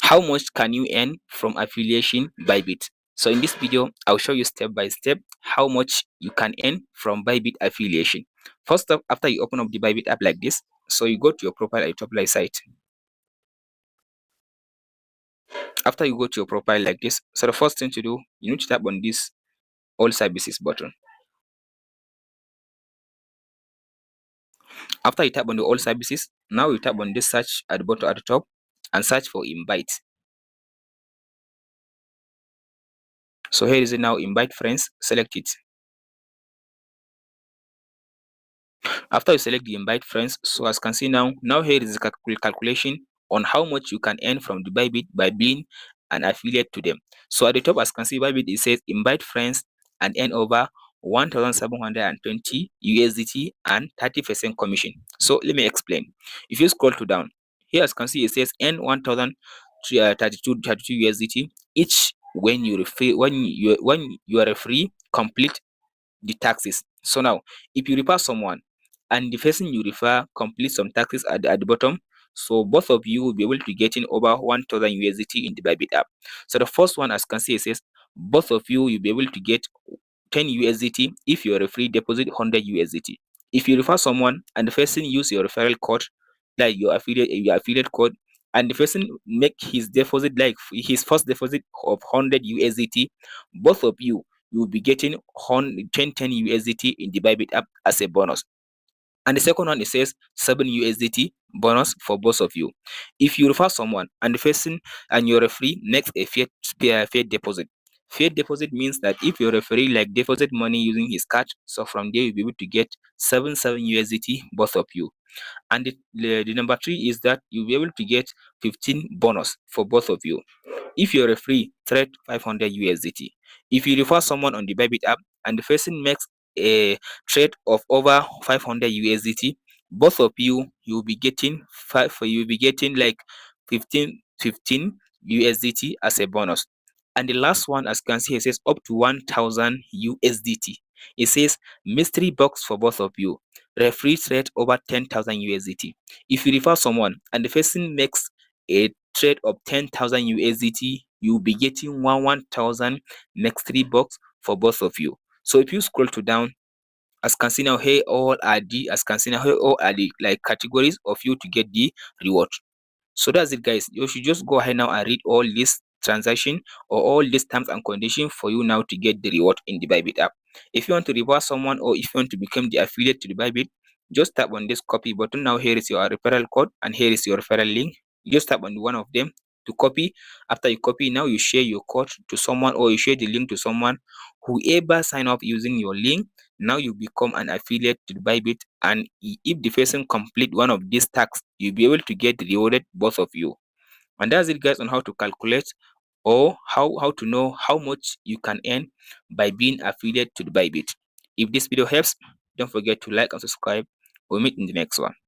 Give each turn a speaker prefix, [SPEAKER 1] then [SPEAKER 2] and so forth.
[SPEAKER 1] How much can you earn from affiliation Bybit? So in this video, I'll show you step by step how much you can earn from Bybit affiliation. First up, after you open up the Bybit app like this, so you go to your profile at your top right side. After you go to your profile like this, so the first thing to do, you need to tap on this all services button. After you tap on the all services, now you tap on this search at the bottom at the top and search for invite. So here is it now, invite friends, select it. After you select the invite friends, so as you can see now here is the calculation on how much you can earn from the Bybit by being an affiliate to them. So at the top, as you can see, Bybit, it says invite friends and earn over 1,720 USDT and 30% commission. So let me explain. If you scroll to down, here as you can see, it says earn 1,032 USDT each when you are free complete the taxes. So now, if you refer someone and the person you refer complete some taxes at the bottom, so both of you will be able to get in over 1,000 USDT in the Bybit app. So the first one, as you can see, it says both of you will be able to get 10 USDT if you are a free deposit 100 USDT. If you refer someone and the person use your referral code, like your affiliate code, and the person make his deposit like his first deposit of 100 USDT, both of you will be getting 10 USDT in the Bybit app as a bonus. And the second one, it says 7 USDT bonus for both of you. If you refer someone and the person and your referee makes a fiat deposit. Fiat deposit means that if your referee like deposit money using his card, so from there you'll be able to get 7 USDT both of you. And the number 3 is that you'll be able to get 15 bonus for both of you. If you're a free, trade 500 USDT. If you refer someone on the Bybit app and the person makes a trade of over 500 USDT, both of you'll be getting you'll be getting like 15 USDT as a bonus. And the last one, as you can see, it says up to 1,000 USDT. It says mystery box for both of you. Referee trade over 10,000 USDT. If you refer someone and the person makes a trade of 10,000 USDT, you'll be getting 1,000 mystery box for both of you. So if you scroll to down, as can see now, here all are the like categories of you to get the reward. So that's it, guys. You should just go ahead now and read all this transaction or all these terms and conditions for you now to get the reward in the Bybit app. If you want to reward someone or if you want to become the affiliate to the Bybit, just tap on this copy button. Now here is your referral code and here is your referral link. You just tap on one of them to copy. After you copy, now you share your code to someone or you share the link to someone. Whoever sign up using your link, now you become an affiliate to the Bybit, and if the person complete one of these tasks, you'll be able to get rewarded both of you. And that's it, guys, on how to calculate or how to know how much you can earn by being affiliate to the Bybit. If this video helps, don't forget to like and subscribe. We'll meet in the next one.